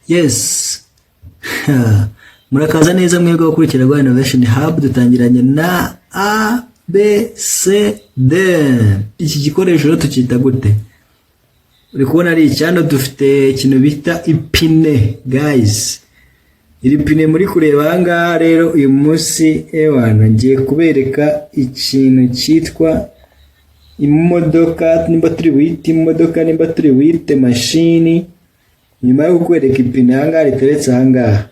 Yes. Murakaza neza mwebwe gukurikira Rwanda Innovation Hub. Dutangiranye na A B C D. Iki gikoresho rero tukita gute? Uri kubona ari icyano, dufite ikintu bita ipine guys. Iri pine muri kureba ahangaha rero uyu munsi ewana ngiye kubereka ikintu cyitwa imodoka, nimba turi wite imodoka, nimba turi wite mashini. Nyuma yo kukwereka ipine ahangaha riteretse ahangaha,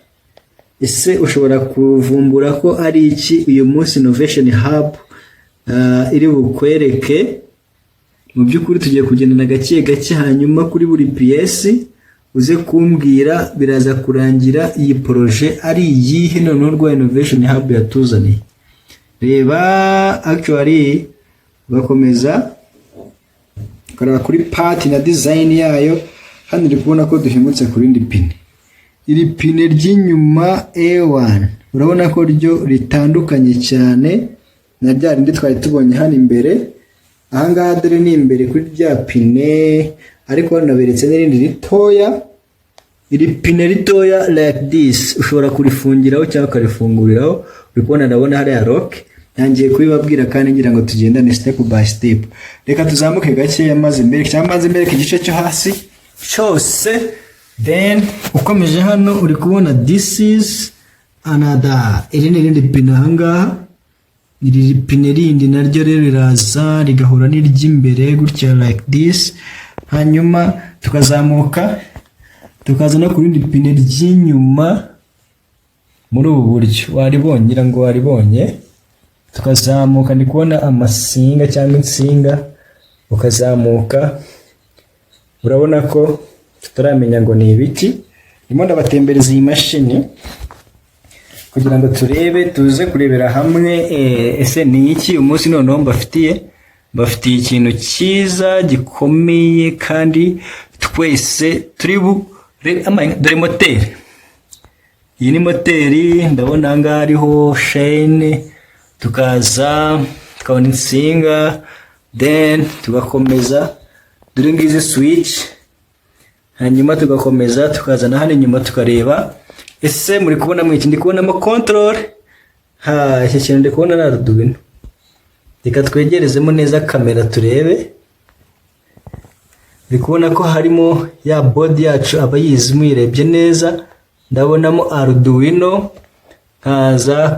ese ushobora kuvumbura ko ari iki uyu munsi Innovation Hub iri bukwereke? Mu by'ukuri tugiye kugendana gake gake, hanyuma kuri buri PS uze kumbwira biraza kurangira iyi projet ari iyihe noneho Rwanda Innovation Hub yatuzaniye. Reba actually bakomeza karaba kuri part na design yayo. Hano uri kubona ko duhimutse kuri indi pine. Iri pine ry'inyuma A1 urabona ko ryo ritandukanye cyane na rya rindi twari tubonye hano imbere. Ahangaha dore ni imbere kuri rya pine, ariko hano naberetse n'irindi ritoya. Iri pine ritoya like this ushobora kurifungiraho cyangwa ukarifunguriraho. Uri kubona ndabona hari ya lock. Nangiye kubibabwira kandi ngira ngo tugendane step by step. Reka tuzamuke gake maze mbere cyangwa maze mbere igice cyo hasi cyose, then ukomeje hano uri kubona this is another. Iri ni irindi pine ahangaha. Iri pine rindi naryo rero riraza rigahura n'iry'imbere gutya like this. Hanyuma tukazamuka tukaza no kuri indi pine ry'inyuma muri ubu buryo. Waribonye ngo waribonye. Tukazamuka ndi kubona amasinga cyangwa insinga, ukazamuka urabona ko tutaramenya ngo ni ibiki. Ndimo ndabatembereza iyi mashini kugira ngo turebe, tuze kurebera hamwe ese ni iki umunsi noneho mbafitiye ikintu cyiza gikomeye kandi twese turi dore moteri. Iyi ni moteri, ndabona ahangaha hariho chaine, tukaza tukabona insinga, then tugakomeza dore ngizi switch, hanyuma tugakomeza tukazana hano inyuma tukareba ese muri kubona mwiki. Ndi kubonamo control, iki kintu ndi kubona na Arduino. Reka twegerezemo neza kamera turebe. Ndi kubona ko harimo ya board yacu abayizi muyirebye neza. Ndabonamo Arduino, nkaza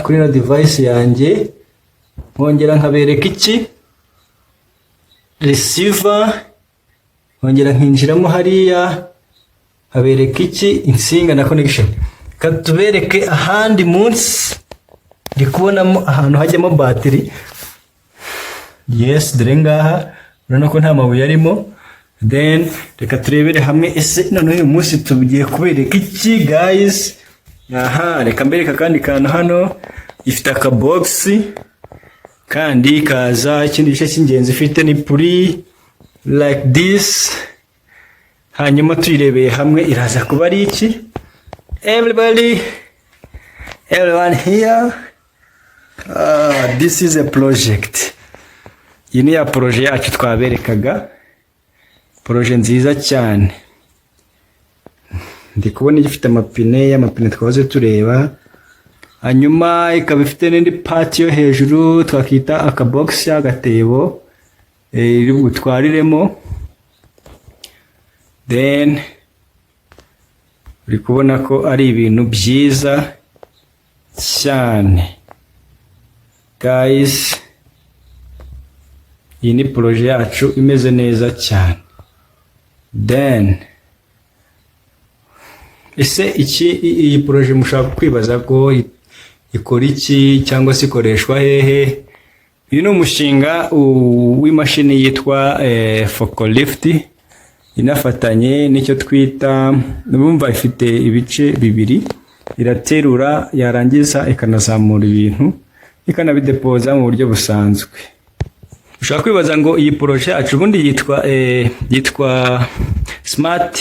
kuri no device yanjye, nkongera nkabereka iki receiver, nkongera nkinjiramo hariya habereka iki insinga na connection. Katubereke ahandi munsi ndi kubonamo ahantu hajyamo battery. Yes, dore ngaha urabona ko nta mabuye arimo. Then reka turebere hamwe ese noneho uyu munsi tugiye kubereka iki guys. Aha, reka mbereka kandi kantu hano ifite aka box kandi kaza ikindi gice cy'ingenzi ifite ni puri like this. Hanyuma tuyirebeye hamwe iraza kuba ari iki. Everyone here, this is a project. Iyi ni ya projet yacu twaberekaga, projet nziza cyane. Ndi kubona igifite amapine twahoze tureba. Hanyuma ikaba ifite n'indi part yo hejuru twakita aka box y'agatebo iri butwariremo. Then uri kubona ko ari ibintu byiza cyane guys. Iyi ni projet yacu imeze neza cyane. Then ese iyi projet mushaka kwibaza ko ikora iki cyangwa se ikoreshwa hehe? Uyu ni umushinga w'imashini yitwa forklift, inafatanye n'icyo twita, bumva ifite ibice bibiri, iraterura yarangiza ikanazamura ibintu ikanabidepoza mu buryo busanzwe. Ushaka kwibaza ngo iyi projet yacu ubundi yitwa Smart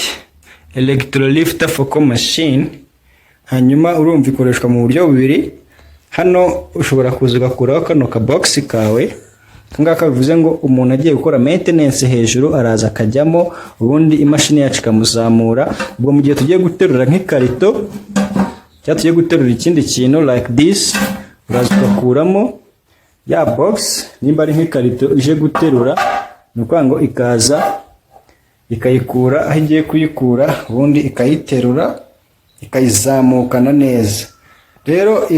Electrolifter Forklift Machine. Hanyuma urumva ikoreshwa mu buryo bubiri. Hano ushobora kuza ugakuraho kano ka box kawe, ngaka bivuze ngo umuntu agiye gukora maintenance hejuru araza akajyamo, ubundi imashini yacu ikamuzamura. Ubwo mu gihe tugiye guterura nk'ikarito cyangwa tugiye guterura ikindi kintu like this, uraza ugakuramo ya box. Nimba ari nk'ikarito ije guterura, ni ukuvuga ngo ikaza ikayikura aho igiye kuyikura, ubundi ikayiterura ikayizamukana neza. Rero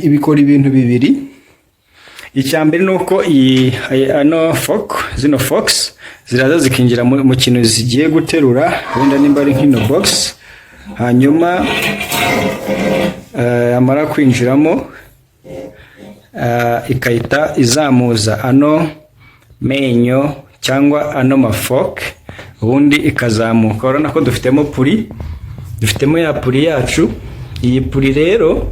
ibikora ibintu bibiri. Icyambere nuko zino forks ziraza zikinjira mu kintu zigiye guterura, wenda nimba ari nk'ino box, hanyuma amara kwinjiramo ikahita izamuza ano menyo cyangwa ano mafork, ubundi ikazamuka. Urabona ko dufitemo ya puri yacu. Iyi puri rero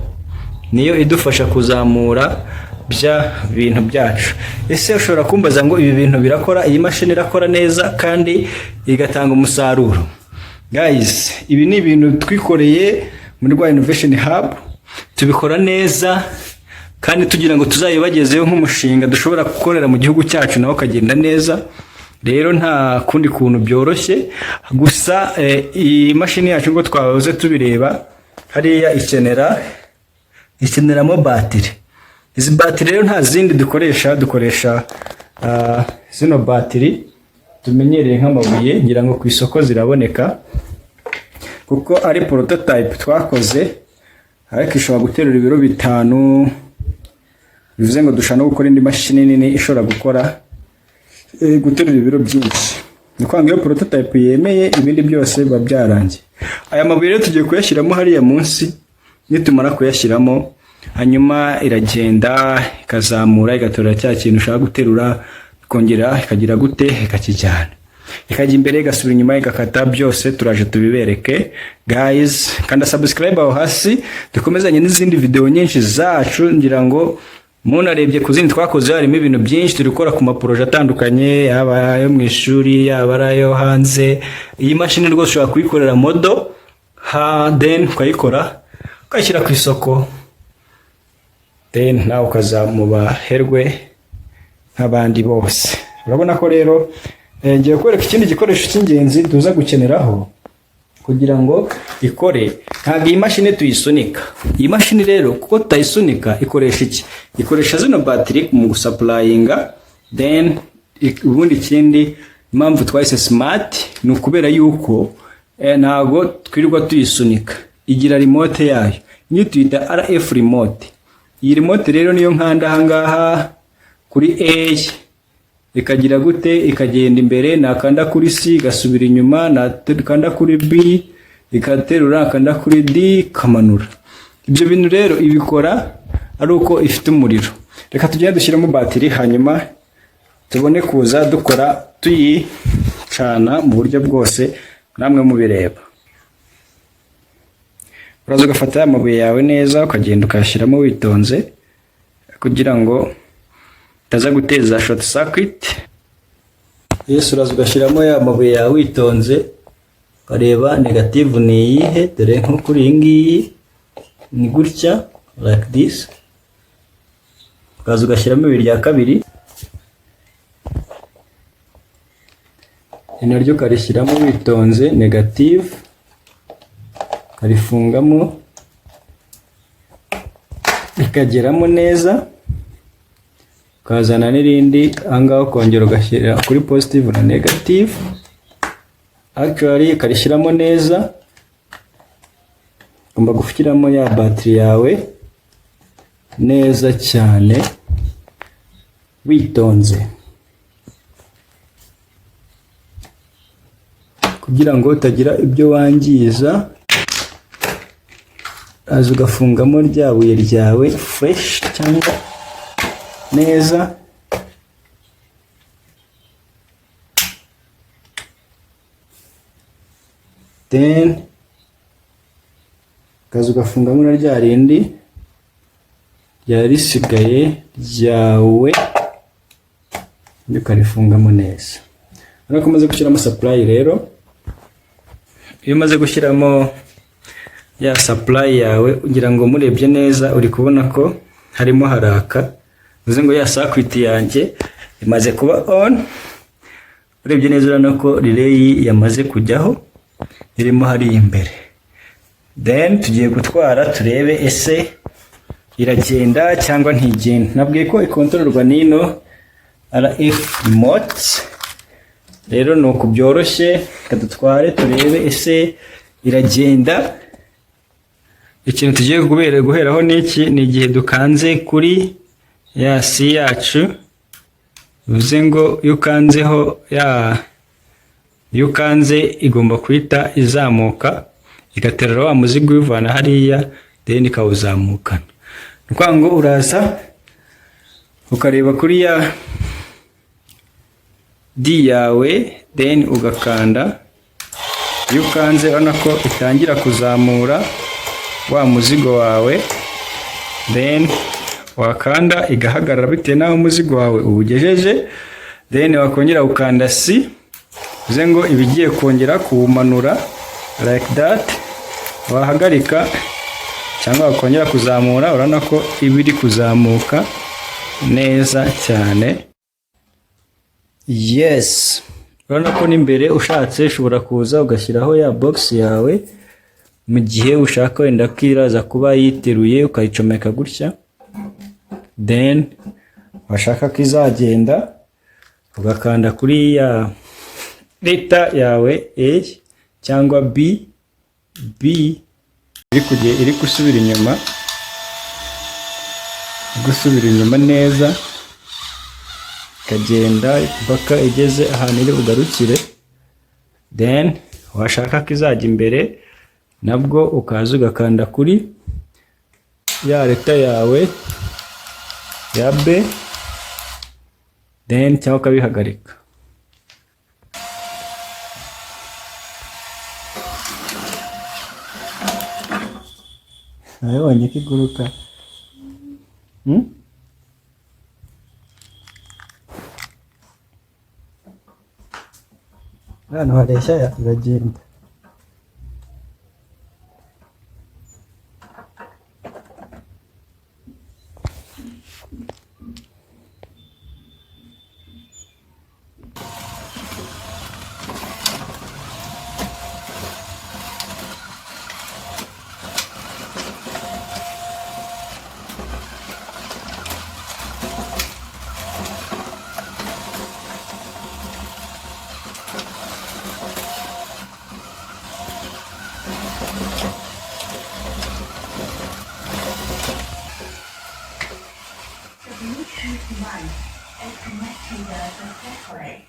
niyo idufasha kuzamura bya bintu byacu. Ese ushobora kumbaza ngo ibi bintu birakora, iyi mashini irakora neza kandi igatanga umusaruro? Guys, ibi ni ibintu twikoreye muri Rwanda Innovation Hub, tubikora neza kandi tugira ngo tuzayibagezeho nk'umushinga dushobora gukorera mu gihugu cyacu nawo kagenda neza. Rero nta kundi kuntu byoroshye, gusa iyi mashini yacu ngo twahoze tubireba hariya ikeneramo batiri. Izi batiri rero nta zindi dukoresha zino batiri tumenyereye nk'amabuye, ngira ngo ku isoko ziraboneka kuko ari prototype twakoze, ariko ishobora guterura ibiro 5, bivuze ngo dushaka no gukora indi mashini nini ishobora guterura ibiro byinshi. Ni kwanga iyo prototype yemeye, ibindi byose biba byarangiye. Aya mabuye rero tugiye kuyashyiramo hariya munsi. Nitumara kuyashyiramo, hanyuma iragenda ikazamura igaterura cya kintu ushaka guterura, ikongera ikagira gute, ikakijyana, ikajya imbere, igasubira inyuma, igakata. Byose turaje tubibereke guys. Kanda subscribe aho hasi, dukomezanye n'izindi video nyinshi zacu. Ngira ngo munarebye ku zindi twakoze harimo ibintu byinshi turi gukora ku maproje atandukanye, yaba ayo mu ishuri, yaba ayo hanze. Iyi mashini rwose ushobora kuyikorera modo then ukayikora ukayishyira ku isoko, then nawe ukazamubaherwe nk'abandi bose. Urabona ko rero ngiye kwereka ikindi gikoresho cy'ingenzi tuza gukeneraho kugira ngo ikore. Ntabwo iyi mashini tuyisunika. Iyi mashini rero kuko tutayisunika ikoresha iki? Ikoresha zino battery mu gusuplyinga. Then ubundi ikindi impamvu twahise smart ni ukubera yuko ntabwo twirirwa tuyisunika, igira remote yayo, niyo tuyita RF remote. Iyi remote rero niyo nkanda ahangaha kuri A ikagira gute, ikagenda imbere, nakanda kuri C igasubira inyuma, nakanda kuri B ikaterura, nakanda kuri D ikamanura. Ibyo bintu rero ibikora ari uko ifite umuriro. Reka tugende dushyiramo batiri, hanyuma tubone kuza dukora tuyicana mu buryo bwose namwe mubireba. Uraza ugafata amabuye yawe neza, ukagenda ukayashyiramo witonze kugira ngo utaza guteza short circuit. Yesu, uraza ugashyiramo ya mabuye yawe witonze, ukareba negative ni iyihe. Dore nko kuri iyi ngiyi ni gutya like this. Ukaza ugashyiramo ibiri rya kabiri, naryo ukarishyiramo witonze negative, ukarifungamo rikageramo neza, ukazana n'irindi ahangaho ukongera ugashyira kuri positive na negative. Actually ukarishyiramo neza. Ugomba gushyiramo ya battery yawe neza cyane witonze kugira ngo utagira ibyo wangiza. Aza ugafungamo rya buye ryawe fresh cyangwa neza. Then kaza ugafungamo na rya rindi ryari risigaye ryawe, ukarifungamo neza. Urabona ko umaze gushyiramo supply rero. Iyo umaze gushyiramo ya supply yawe, ugira ngo murebye neza uri kubona ko harimo haraka bivuze ngo ya circuit yanjye imaze kuba on. Urebye neza urabona ko relay yamaze kujyaho irimo hari imbere. Then tugiye gutwara turebe ese iragenda cyangwa ntigenda. Nabwiye ko ikontororwa n'ino RF remote. Rero nuko byoroshye, kadutware turebe ese iragenda. Ikintu tugiye guheraho n'iki ni igihe dukanze kuri ya si yacu. Bivuze ngo iyo ukanze igomba kuhita izamuka igaterera wa muzigo uyivana hariya, then ikawuzamukana. Ni ukuvuga ngo uraza ukareba kuri ya D yawe, then ugakanda. Iyo ukanze urabona ko itangira kuzamura wa muzigo wawe, then wakanda igahagarara bitewe n'aho umuzigo wawe ubugejeje, then wakongera ukanda C. Bivuze ngo ibigiye kongera kuwumanura like that. Wahagarika cyangwa wakongera kuzamura, urabona ko ibiri kuzamuka neza cyane. Yes, urabona ko n'imbere ushatse ushobora kuza ugashyiraho ya box yawe mu gihe ushaka wenda kwiraza kuba yiteruye, ukayicomeka gutya. Then washaka ko izagenda ugakanda kuri ya leta yawe A cyangwa B iri gusubira inyuma neza, ikagenda mpaka igeze ahantu iri bugarukire. Then washaka ko izajya imbere, nabwo ukaza ugakanda kuri ya leta yawe ya B, then cyangwa ukabihagarika. Nabonye ko iguruka. Hano hareshya iragenda. Bluetooth device is connected successfully.